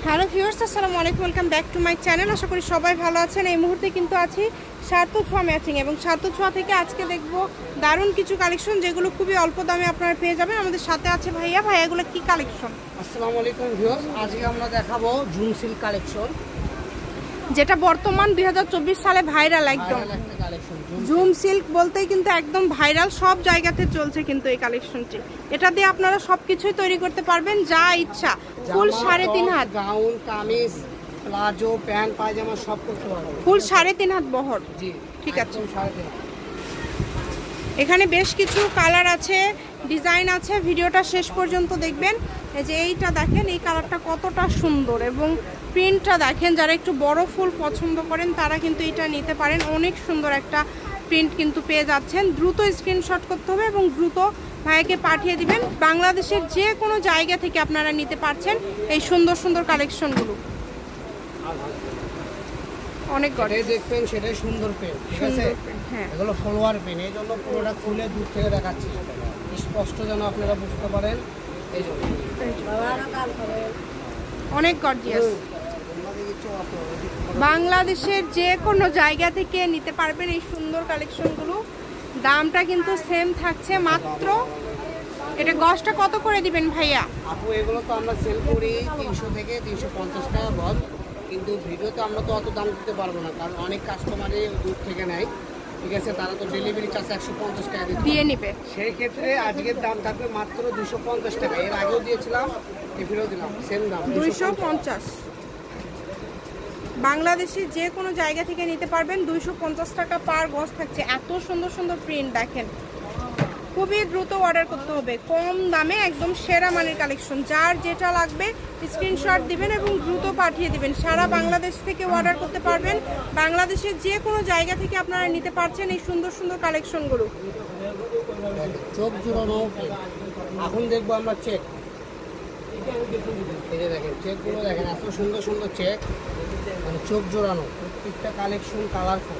Hello viewers, আসসালামু আলাইকুম, welcome back to my channel. আশা করি সবাই ভালো আছেন। এই মুহূর্তে কিন্তু আছি সার্থ ছোঁয়া ম্যাচিং এবং সার্থ ছোঁয়া থেকে আজকে দেখব দারুণ কিছু কালেকশন যেগুলো খুবই অল্প দামে আপনারা পেয়ে যাবেন। আমাদের সাথে আছে ভাইয়া। এগুলো কি কালেকশন? আসসালামু আলাইকুম ভিউয়ার্স, আজকে আমরা দেখাবো জুম সিল্ক কালেকশন, যেটা বর্তমান 2024 সালে ভাইরাল। একদম জুম সিল্ক বলতেই কিন্তু একদম ভাইরাল, সব জায়গাতে চলছে কিন্তু এই কালেকশনটি। এটা দিয়ে আপনারা সবকিছুই তৈরি করতে পারবেন যা ইচ্ছা। ফুল 3.5 হাত, গাউন, কামিজ, প্লাজো, প্যান্ট, পায়জামা সব করতে পারবেন। ফুল 3.5 হাত বহর। জি ঠিক আছে। 3.5 এখানে বেশ কিছু কালার আছে, ডিজাইন আছে, ভিডিওটা শেষ পর্যন্ত দেখবেন। এই যে এইটা দেখেন, এই কালারটা কতটা সুন্দর এবং প্রিন্টটা দেখেন। যারা একটু বড় ফুল পছন্দ করেন তারা কিন্তু এটা নিতে পারেন। অনেক সুন্দর একটা প্রিন্ট কিন্তু পেয়ে যাচ্ছেন। দ্রুত স্ক্রিনশট করতে হবে এবং দ্রুত ভাইকে পাঠিয়ে দিবেন। বাংলাদেশের যে কোনো জায়গা থেকে আপনারা নিতে পারছেন এই সুন্দর সুন্দর কালেকশনগুলো। অনেক গড়ে দেখবেন, সেটাই সুন্দর পেন। ঠিক আছে, হ্যাঁ, এগুলো ফলোয়ার পেন, এই জন্য পুরোটা খুলে দূর থেকে দেখাচ্ছি, স্পষ্ট যেন আপনারা বুঝতে পারেন। এই জন্য অনেক গর্জিয়াস। বাংলাদেশের যে কোনো জায়গা থেকে নিতে পারবেন এই সুন্দর কালেকশনগুলো। দামটা কিন্তু সেম থাকছে মাত্র। এটা গজটা কত করে দিবেন ভাইয়া? আপু এগুলো তো আমরা সেল করি 300 থেকে 350 টাকা গজ, কিন্তু ভিডিওতে আমরা তো অত দাম দিতে পারবো না, কারণ অনেক কাস্টমারই দূর থেকে নেয়। ঠিক আছে, তারা তো ডেলিভারি চার্জ 150 টাকা দিয়ে নিবে। সেই ক্ষেত্রে আজকের দাম থাকবে মাত্র 250 টাকা। এর আগেও দিয়েছিলাম, এফিরও দিলাম, সেম দাম 250। বাংলাদেশের যে কোনো জায়গা থেকে নিতে পারবেন, 250 টাকা পার গজ থাকছে। এত সুন্দর সুন্দর প্রিন্ট দেখেন। খুবই দ্রুত অর্ডার করতে হবে, কম দামে একদম সেরা মানের কালেকশন। যার যেটা লাগবে স্ক্রিনশট দিবেন এবং দ্রুত পাঠিয়ে দিবেন। সারা বাংলাদেশ থেকে অর্ডার করতে পারবেন। বাংলাদেশের যে কোনো জায়গা থেকে আপনারা নিতে পারছেন এই সুন্দর সুন্দর কালেকশনগুলো। চোখ জোড়ানো। এখন দেখবো আমরা চেক। এই যে দেখেন চেকগুলো দেখেন, এত সুন্দর সুন্দর চেক, মানে চোখ জোড়ানো। প্রত্যেকটা কালেকশন কালারফুল।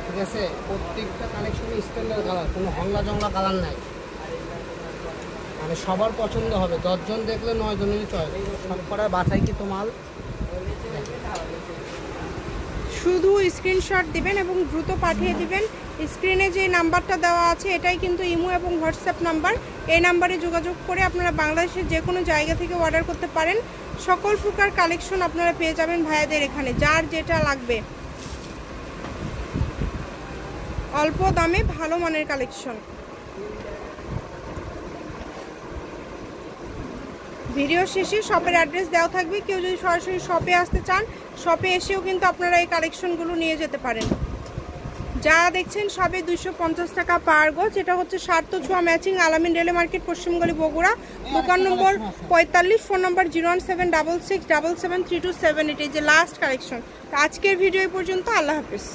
ঠিক আছে, প্রত্যেকটা কালেকশনে স্ট্যান্ডার্ড কালার, কোনো হংলা জংলা কালার নাই, মানে সবার পছন্দ হবে। 10 জন দেখলে 9 জনেরই চয়েস, সব করার বাছাই কিন্তু মাল। শুধু স্ক্রিনশট দিবেন এবং দ্রুত পাঠিয়ে দিবেন। স্ক্রিনে যে নাম্বারটা দেওয়া আছে এটাই কিন্তু ইমো এবং হোয়াটসঅ্যাপ নাম্বার। এই নাম্বারে যোগাযোগ করে আপনারা বাংলাদেশের যে কোনো জায়গা থেকে অর্ডার করতে পারেন। সকল প্রকার কালেকশন আপনারা পেয়ে যাবেন ভাইয়াদের এখানে, যার যেটা লাগবে। অল্প দামে ভালো মানের কালেকশন। ভিডিও শেষে শপের অ্যাড্রেস দেওয়া থাকবে। কেউ যদি সরাসরি শপে আসতে চান, শপে এসেও কিন্তু আপনারা এই কালেকশনগুলো নিয়ে যেতে পারেন। যা দেখছেন সবে 250 টাকা পার গজ। এটা হচ্ছে সার্থ ছোঁয়া ম্যাচিং, আলামিন রেলে মার্কেট, পশ্চিমগলি, বগুড়া। দোকান নম্বর 45, ফোন নম্বর 01766773278। এই যে লাস্ট কালেকশন। আজকের ভিডিও এই পর্যন্ত। আল্লাহ হাফিজ।